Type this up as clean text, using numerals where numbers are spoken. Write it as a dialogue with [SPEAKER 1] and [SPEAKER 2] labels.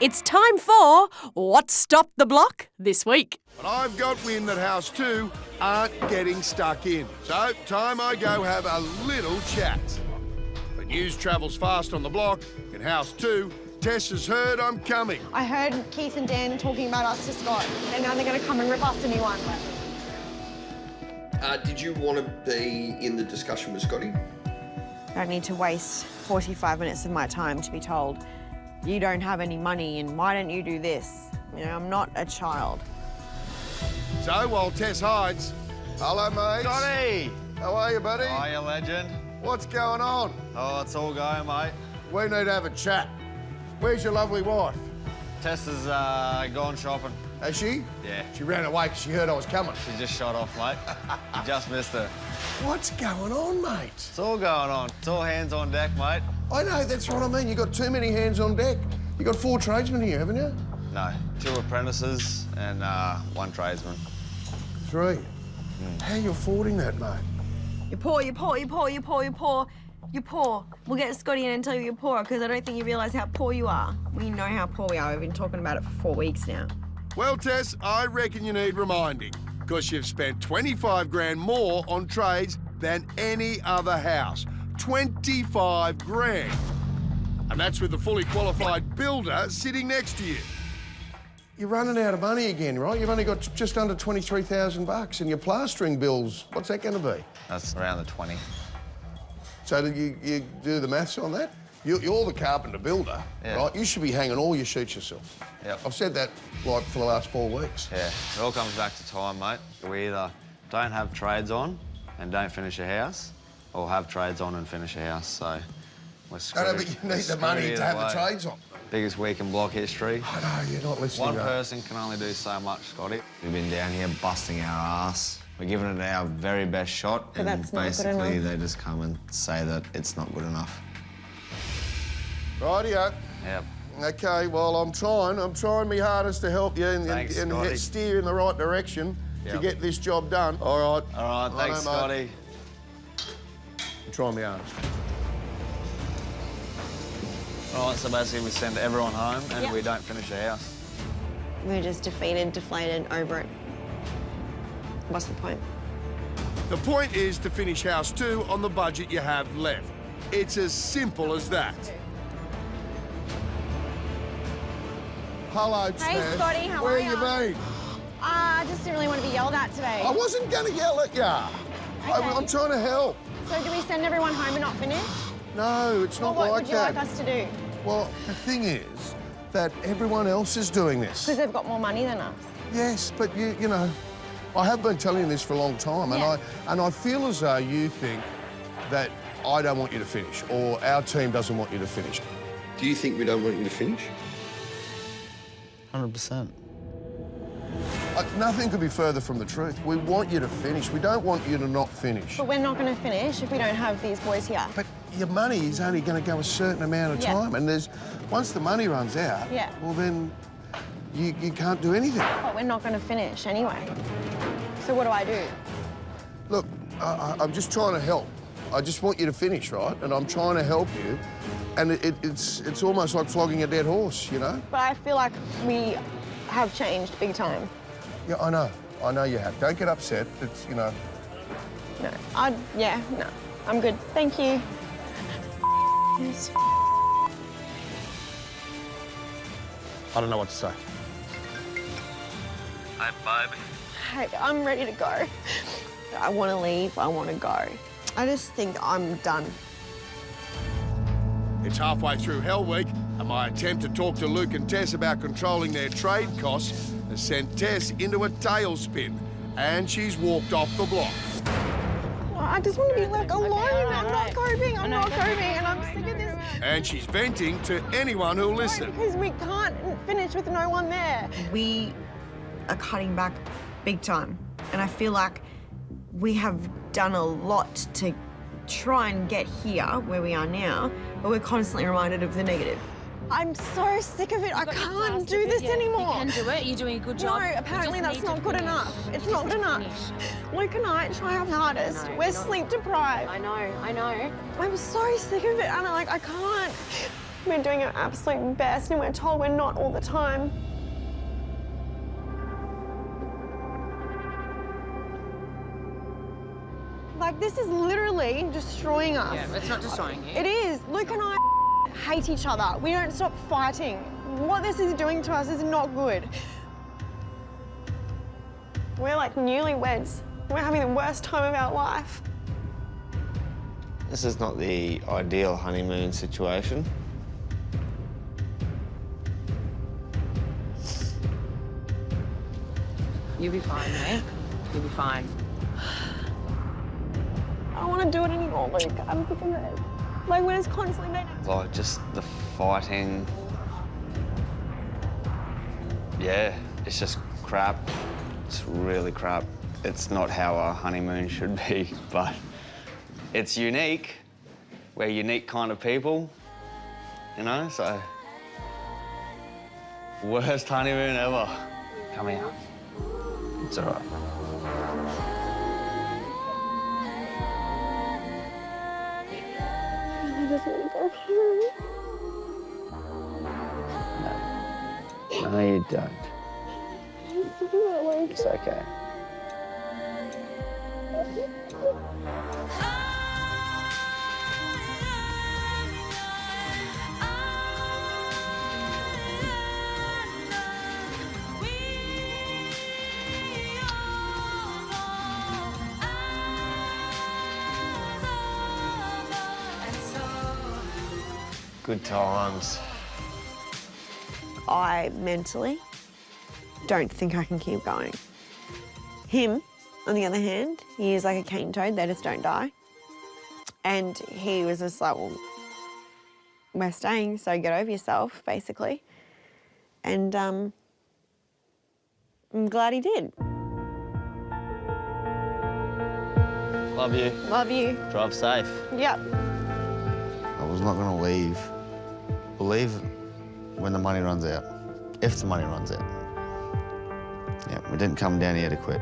[SPEAKER 1] It's time for What Stopped the Block this week.
[SPEAKER 2] But I've got wind that House 2 aren't getting stuck in. So, time I go have a little chat. But news travels fast on the block. In House 2, Tess has heard I'm coming.
[SPEAKER 3] I heard Keith and Dan talking about us to Scott, and now they're going to come and rip us a new one.
[SPEAKER 4] Did you want to be in the discussion with Scotty?
[SPEAKER 3] I don't need to waste 45 minutes of my time to be told, you don't have any money and why don't you do this? You know, I'm not a child.
[SPEAKER 2] So, while Tess hides... Hello, mate.
[SPEAKER 5] Scotty!
[SPEAKER 2] How are you, buddy?
[SPEAKER 5] Are you legend?
[SPEAKER 2] What's going on?
[SPEAKER 5] Oh, it's all going, mate.
[SPEAKER 2] We need to have a chat. Where's your lovely wife?
[SPEAKER 5] Tess has gone shopping.
[SPEAKER 2] Has she?
[SPEAKER 5] Yeah.
[SPEAKER 2] She ran away because she heard I was coming.
[SPEAKER 5] She just shot off, mate. You just missed her.
[SPEAKER 2] What's going on, mate?
[SPEAKER 5] It's all going on. It's all hands on deck, mate.
[SPEAKER 2] I know, that's what I mean. You got too many hands on deck. You got 4 tradesmen here, haven't you?
[SPEAKER 5] No, 2 apprentices and 1 tradesman.
[SPEAKER 2] 3. How are you affording that, mate?
[SPEAKER 3] You're poor, you're poor, you're poor, you're poor, you're poor. You're poor. We'll get Scotty in and tell you you're poor because I don't think you realise how poor you are. We know how poor we are. We've been talking about it for 4 weeks now.
[SPEAKER 2] Well, Tess, I reckon you need reminding because you've spent 25 grand more on trades than any other house. 25 grand. And that's with the fully qualified builder sitting next to you. You're running out of money again, right? You've only got just under 23,000 bucks and your plastering bills, what's that going to be?
[SPEAKER 5] That's around the 20.
[SPEAKER 2] So you do the maths on that? You're the carpenter builder, right? You should be hanging all your sheets yourself.
[SPEAKER 5] Yep.
[SPEAKER 2] I've said that, like, for the last 4 weeks.
[SPEAKER 5] Yeah, it all comes back to time, mate. We either don't have trades on and don't finish a house, or have trades on and finish a house, so we're screwed.
[SPEAKER 2] No, but you need the money to have the trades on.
[SPEAKER 5] Biggest week in block history.
[SPEAKER 2] I know, you're not listening.
[SPEAKER 5] One person can only do so much, Scotty.
[SPEAKER 6] We've been down here busting our ass. We're giving it our very best shot,
[SPEAKER 3] But
[SPEAKER 6] and
[SPEAKER 3] that's not good
[SPEAKER 6] basically
[SPEAKER 3] enough.
[SPEAKER 6] they just come and say that it's not good enough.
[SPEAKER 2] Rightio.
[SPEAKER 5] Yep.
[SPEAKER 2] OK, well, I'm trying my hardest to help you and
[SPEAKER 5] Thanks, Scotty.
[SPEAKER 2] steer in the right direction to
[SPEAKER 5] Yep.
[SPEAKER 2] get this job done. All right.
[SPEAKER 5] All right, thanks, Scotty.
[SPEAKER 2] I'm trying my hardest.
[SPEAKER 5] All right, so basically we send everyone home and
[SPEAKER 3] Yep.
[SPEAKER 5] we don't finish a house.
[SPEAKER 3] We're just defeated, deflated, over it. What's the point?
[SPEAKER 2] The point is to finish House 2 on the budget you have left. It's as simple as that. Hello,
[SPEAKER 3] Hey,
[SPEAKER 2] Tess.
[SPEAKER 3] Scotty, how
[SPEAKER 2] Where
[SPEAKER 3] are
[SPEAKER 2] you
[SPEAKER 3] ya?
[SPEAKER 2] been?
[SPEAKER 3] I just didn't really want to be yelled at today.
[SPEAKER 2] I wasn't going to yell at ya. I'm trying to help.
[SPEAKER 3] So do we send everyone home and not finish?
[SPEAKER 2] No, it's
[SPEAKER 3] Well,
[SPEAKER 2] not
[SPEAKER 3] what
[SPEAKER 2] like
[SPEAKER 3] would you
[SPEAKER 2] that.
[SPEAKER 3] like us to do?
[SPEAKER 2] Well, the thing is that everyone else is doing this.
[SPEAKER 3] Because they've got more money than us.
[SPEAKER 2] Yes, but you know, I have been telling you this for a long time,
[SPEAKER 3] Yeah.
[SPEAKER 2] and I feel as though you think that I don't want you to finish, or our team doesn't want you to finish.
[SPEAKER 4] Do you think we don't want you to finish?
[SPEAKER 6] 100%.
[SPEAKER 2] Nothing could be further from the truth. We want you to finish. We don't want you to not finish.
[SPEAKER 3] But we're not going to finish if we don't have these boys here.
[SPEAKER 2] But your money is only going to go a certain amount of
[SPEAKER 3] Yeah.
[SPEAKER 2] time, and once the money runs out,
[SPEAKER 3] Yeah.
[SPEAKER 2] well then you can't do anything.
[SPEAKER 3] But we're not going to finish anyway. So what do I do?
[SPEAKER 2] Look, I'm just trying to help. I just want you to finish, right? And I'm trying to help you, and it's almost like flogging a dead horse, you know?
[SPEAKER 3] But I feel like we have changed big time.
[SPEAKER 2] Yeah, I know you have. Don't get upset. It's, you know.
[SPEAKER 3] No, no, I'm good. Thank you. Yes.
[SPEAKER 2] I don't know what to say.
[SPEAKER 5] Hey, baby.
[SPEAKER 3] Hey, I'm ready to go. I want to leave. I want to go. I just think I'm done.
[SPEAKER 2] It's halfway through Hell Week, and my attempt to talk to Luke and Tess about controlling their trade costs has sent Tess into a tailspin, and she's walked off the block.
[SPEAKER 3] I just want to be left alone. I'm not coping. I'm not coping, and I'm sick of this.
[SPEAKER 2] And she's venting to anyone who'll listen.
[SPEAKER 3] Because we can't finish with no one there. We are cutting back big time, and I feel like we have done a lot to try and get here where we are now, but we're constantly reminded of the negative. I'm so sick of it. I can't do this anymore.
[SPEAKER 7] You can do it. You're doing a good job.
[SPEAKER 3] No, apparently that's not good enough. It's not good enough. Luke and I try our hardest. We're sleep deprived.
[SPEAKER 7] I know.
[SPEAKER 3] I'm so sick of it, and I can't. We're doing our absolute best and we're told we're not all the time. Like, this is literally destroying us.
[SPEAKER 1] Yeah, it's not destroying you.
[SPEAKER 3] It is. Luke and I hate each other. We don't stop fighting. What this is doing to us is not good. We're like newlyweds. We're having the worst time of our life.
[SPEAKER 6] This is not the ideal honeymoon situation.
[SPEAKER 1] You'll be fine, mate. You'll be fine.
[SPEAKER 3] I don't want to do it anymore, Luke. I'm sick of it. Like, we're just constantly making
[SPEAKER 5] Like, just the fighting. Yeah, it's just crap. It's really crap. It's not how a honeymoon should be, but it's unique. We're unique kind of people, you know, so. Worst honeymoon ever. Come here. It's all right.
[SPEAKER 3] I just want to go home.
[SPEAKER 5] No, you don't. It's okay. Good times.
[SPEAKER 3] I mentally don't think I can keep going. Him, on the other hand, he is like a cane toad, they just don't die. And he was just like, well, we're staying, so get over yourself, basically. And I'm glad he did.
[SPEAKER 5] Love you.
[SPEAKER 3] Love you.
[SPEAKER 5] Drive safe.
[SPEAKER 3] Yep.
[SPEAKER 6] I was not going to leave. We'll leave when the money runs out. If the money runs out. Yeah, we didn't come down here to quit.